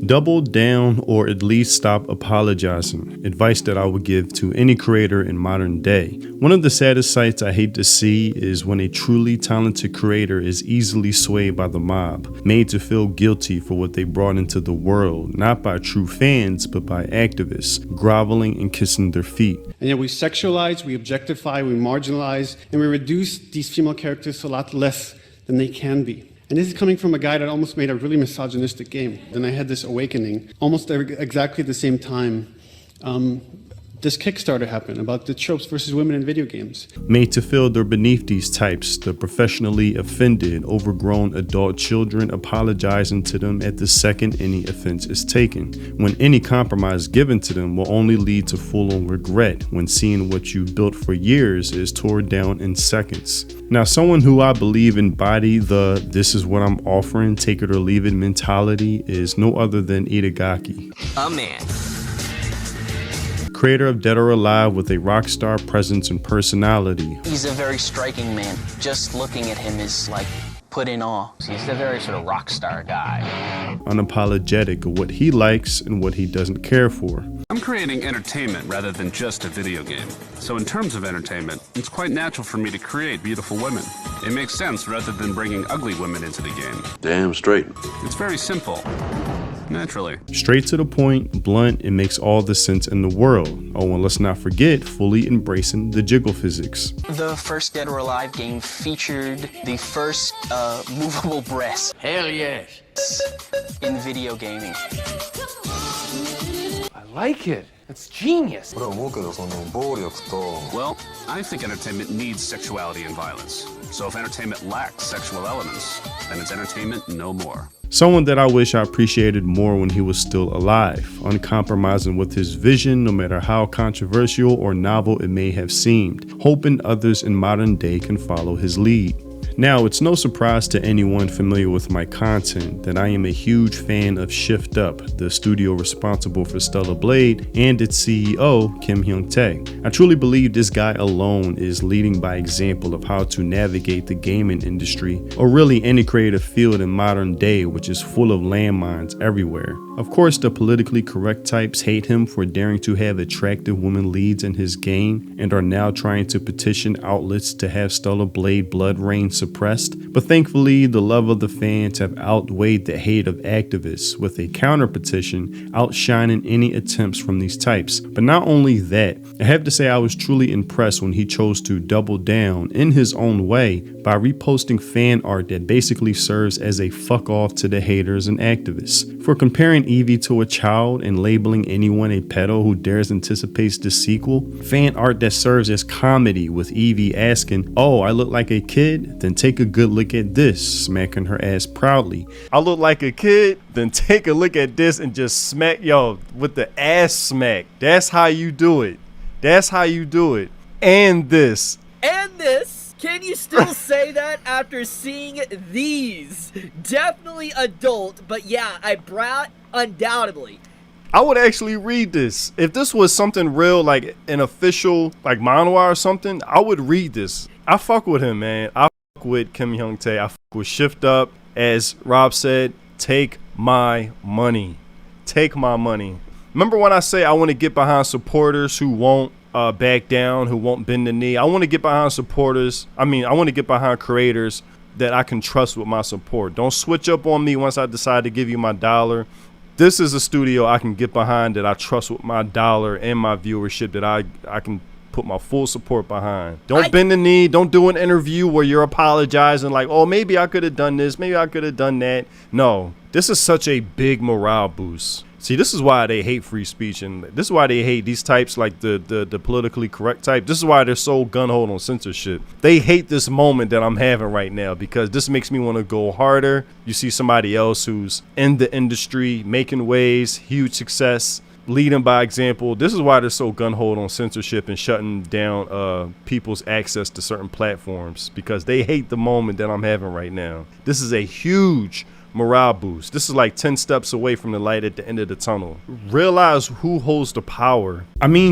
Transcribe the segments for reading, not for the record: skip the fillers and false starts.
Double down or at least stop apologizing. Advice that I would give to any creator in modern day. One of the saddest sights I hate to see is when a truly talented creator is easily swayed by the mob, made to feel guilty for what they brought into the world, not by true fans, but by activists, groveling and kissing their feet. And yet we sexualize, we objectify, we marginalize, and we reduce these female characters to a lot less than they can be. And this is coming from a guy that almost made a really misogynistic game. Then I had this awakening almost exactly at the same time. This Kickstarter happened about the tropes versus women in video games. Made to feel they're beneath these types, the professionally offended, overgrown adult children apologizing to them at the second any offense is taken, when any compromise given to them will only lead to full-on regret when seeing what you built for years is torn down in seconds. Now, someone who I believe embody the "this is what I'm offering, take it or leave it" mentality is no other than Itagaki. A man. Creator of Dead or Alive with a rock star presence and personality. He's a very striking man. Just looking at him is like put in awe. He's a very sort of rock star guy. Unapologetic of what he likes and what he doesn't care for. I'm creating entertainment rather than just a video game. So in terms of entertainment, it's quite natural for me to create beautiful women. It makes sense rather than bringing ugly women into the game. Damn straight. It's very simple. Naturally. Straight to the point, blunt, it makes all the sense in the world. Oh, and let's not forget fully embracing the jiggle physics. The first Dead or Alive game featured the first movable breast. Hell yes. In video gaming. I like it. It's genius. Well, I think entertainment needs sexuality and violence. So if entertainment lacks sexual elements, then it's entertainment no more. Someone that I wish I appreciated more when he was still alive, uncompromising with his vision no matter how controversial or novel it may have seemed, hoping others in modern day can follow his lead. Now, it's no surprise to anyone familiar with my content that I am a huge fan of Shift Up, the studio responsible for Stellar Blade, and its CEO, Kim Hyung-tae. I truly believe this guy alone is leading by example of how to navigate the gaming industry, or really any creative field in modern day, which is full of landmines everywhere. Of course, the politically correct types hate him for daring to have attractive women leads in his game, and are now trying to petition outlets to have Stellar Blade Blood Rain suppressed, but thankfully the love of the fans have outweighed the hate of activists, with a counter petition outshining any attempts from these types. But not only that, I have to say I was truly impressed when he chose to double down in his own way by reposting fan art that basically serves as a fuck off to the haters and activists. For comparing Eevee to a child and labeling anyone a pedo who dares anticipates the sequel, fan art that serves as comedy with Eevee asking, "Oh, I look like a kid? Then take a good look at this," smacking her ass proudly. "I look like a kid? Then take a look at this," and just smack, yo, with the ass smack. That's how you do it. That's how you do it. And this. And this. Can you still say that after seeing these? Definitely adult, but yeah, I brought undoubtedly. I would actually read this. If this was something real, like an official, like manhwa or something, I would read this. I fuck with him, man. I fuck with Kim Hyung-tae. I fuck with Shift Up. As Rob said, take my money. Take my money. Remember when I say I want to get behind supporters who won't back down, who won't bend the knee? I want to get behind supporters. I want to get behind creators that I can trust with my support. Don't switch up on me once I decide to give you my dollar. This is a studio I can get behind, that I trust with my dollar and my viewership, that I can put my full support behind. Don't bend the knee. Don't do an interview where you're apologizing like, oh, maybe I could have done this, maybe I could have done that. No, this is such a big morale boost. See, this is why they hate free speech, and this is why they hate these types, like the politically correct type. This is why they're so gun-ho on censorship. They hate this moment that I'm having right now, because this makes me want to go harder. You see somebody else who's in the industry, making waves, huge success, leading by example. This is why they're so gun-ho on censorship and shutting down people's access to certain platforms, because they hate the moment that I'm having right now. This is a huge morale boost. This is like 10 steps away from the light at the end of the tunnel. Realize who holds the power.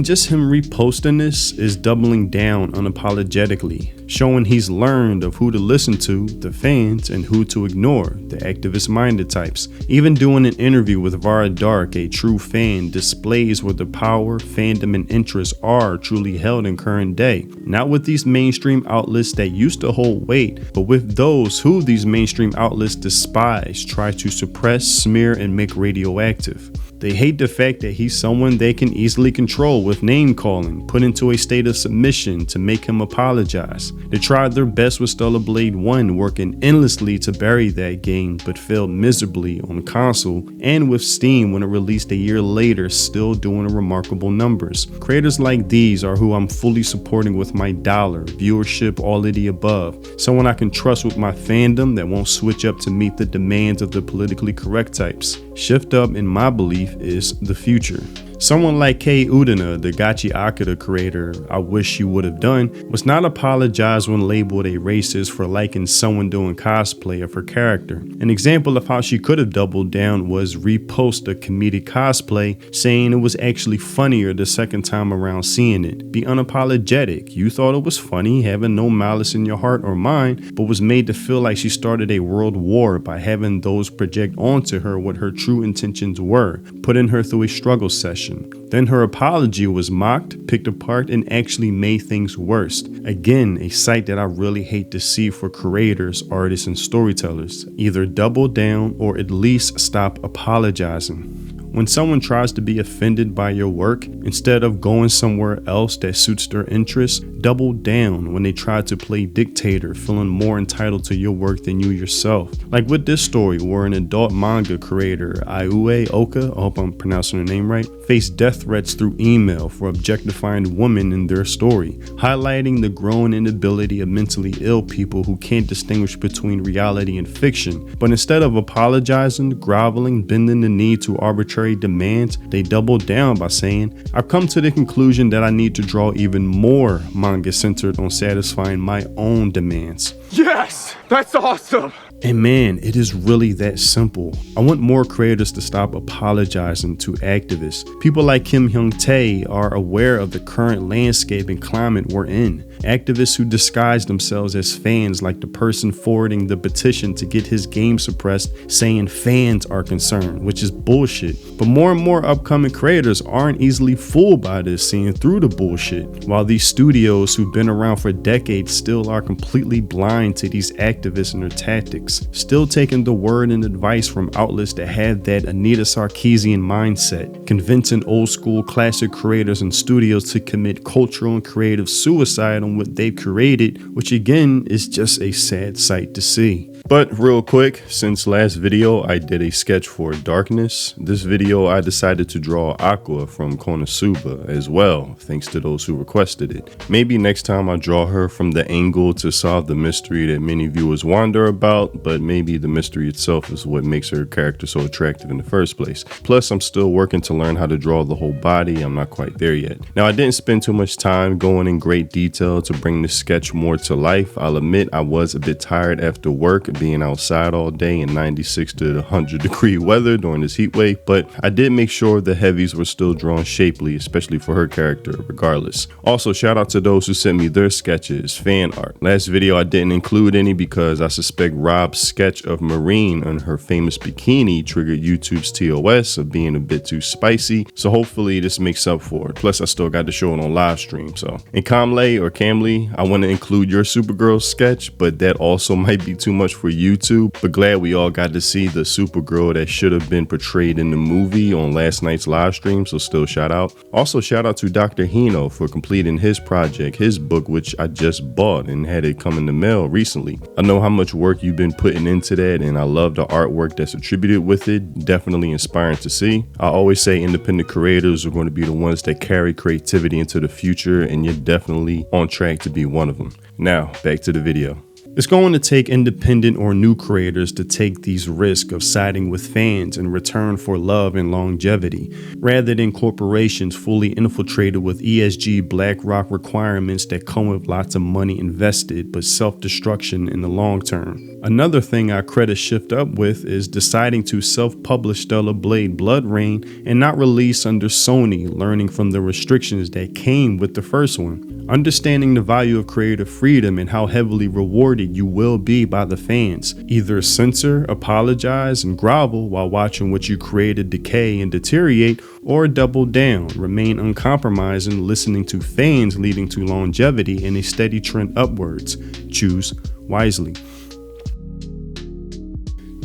Just him reposting this is doubling down unapologetically. showing he's learned of who to listen to, the fans, and who to ignore, the activist-minded types. Even doing an interview with Vara Dark, a true fan, displays where the power, fandom, and interests are truly held in current day. Not with these mainstream outlets that used to hold weight, but with those who these mainstream outlets despise, try to suppress, smear, and make radioactive. They hate the fact that he's someone they can easily control with name calling, put into a state of submission to make him apologize. They tried their best with Stellar Blade 1, working endlessly to bury that game, but failed miserably on console, and with Steam when it released a year later, still doing remarkable numbers. Creators like these are who I'm fully supporting with my dollar, viewership, all of the above. Someone I can trust with my fandom that won't switch up to meet the demands of the politically correct types. Shift up, in my belief, is the future. Someone like Kei Udina, the Gachi Akira creator, I wish you would have done, was not apologized when labeled a racist for liking someone doing cosplay of her character. An example of how she could have doubled down was repost a comedic cosplay, saying it was actually funnier the second time around seeing it. Be unapologetic. You thought it was funny, having no malice in your heart or mind, but was made to feel like she started a world war by having those project onto her what her true intentions were, putting her through a struggle session. Then her apology was mocked, picked apart, and actually made things worse. Again, a sight that I really hate to see for creators, artists, and storytellers. Either double down or at least stop apologizing. When someone tries to be offended by your work, instead of going somewhere else that suits their interests, double down when they try to play dictator, feeling more entitled to your work than you yourself. Like with this story, where an adult manga creator, Aiue Oka, I hope I'm pronouncing her name right, faced death threats through email for objectifying women in their story, highlighting the growing inability of mentally ill people who can't distinguish between reality and fiction. But instead of apologizing, groveling, bending the knee to arbitrary demands, they doubled down by saying, I've come to the conclusion that I need to draw even more manga centered on satisfying my own demands. Yes! That's awesome! And man, it is really that simple. I want more creators to stop apologizing to activists. People like Kim Hyung Tae are aware of the current landscape and climate we're in. Activists who disguise themselves as fans, like the person forwarding the petition to get his game suppressed, saying fans are concerned, which is bullshit. But more and more upcoming creators aren't easily fooled by this, seeing through the bullshit, while these studios who've been around for decades still are completely blind to these activists and their tactics, still taking the word and advice from outlets that have that Anita Sarkeesian mindset, convincing old school classic creators and studios to commit cultural and creative suicide on what they've created, which again is just a sad sight to see. But real quick, since last video I did a sketch for Darkness, this video I decided to draw Aqua from Konosuba as well, thanks to those who requested it. Maybe next time I draw her from the angle to solve the mystery that many viewers wonder about, but maybe the mystery itself is what makes her character so attractive in the first place. Plus, I'm still working to learn how to draw the whole body. I'm not quite there yet. Now, I didn't spend too much time going in great detail to bring this sketch more to life. I'll admit I was a bit tired after work, being outside all day in 96 to 100 degree weather during this heat wave, but I did make sure the heavies were still drawn shapely, especially for her character, regardless. Also, shout out to those who sent me their sketches, fan art. Last video I didn't include any because I suspect Rob's sketch of Marine on her famous bikini triggered YouTube's TOS of being a bit too spicy, so hopefully this makes up for it. Plus, I still got to show it on live stream, so. And Camley, I want to include your Supergirl sketch, but that also might be too much for YouTube. But glad we all got to see the Supergirl that should have been portrayed in the movie on last night's live stream, so still shout out. Also shout out to Dr. Hino for completing his project, his book, which I just bought and had it come in the mail recently. I know how much work you've been putting into that, and I love the artwork that's attributed with it. Definitely inspiring to see. I always say independent creators are going to be the ones that carry creativity into the future, and you're definitely on track to be one of them. Now, back to the video. It's going to take independent or new creators to take these risks of siding with fans in return for love and longevity, rather than corporations fully infiltrated with ESG BlackRock requirements that come with lots of money invested but self-destruction in the long term. Another thing I credit Shift up with is deciding to self-publish Stellar Blade Blood Rain and not release under Sony, learning from the restrictions that came with the first one. Understanding the value of creative freedom and how heavily rewarded you will be by the fans. Either censor, apologize, and grovel while watching what you created decay and deteriorate, or double down, remain uncompromising, listening to fans leading to longevity and a steady trend upwards. Choose wisely.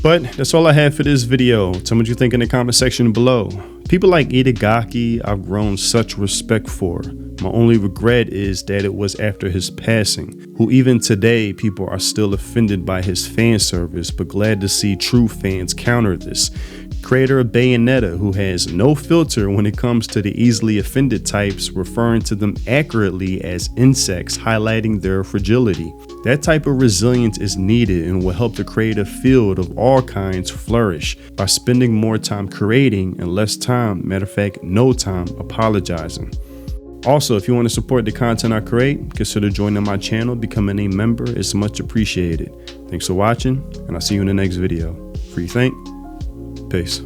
But that's all I have for this video. Tell me what you think in the comment section below. People like Itagaki I've grown such respect for. My only regret is that it was after his passing, who even today people are still offended by his fan service, but glad to see true fans counter this. Creator of Bayonetta, who has no filter when it comes to the easily offended types, referring to them accurately as insects, highlighting their fragility. That type of resilience is needed and will help the creative field of all kinds flourish by spending more time creating and less time, matter of fact, no time, apologizing. Also, if you want to support the content I create, consider joining my channel. Becoming a member is much appreciated. Thanks for watching, and I'll see you in the next video. Free think. Peace.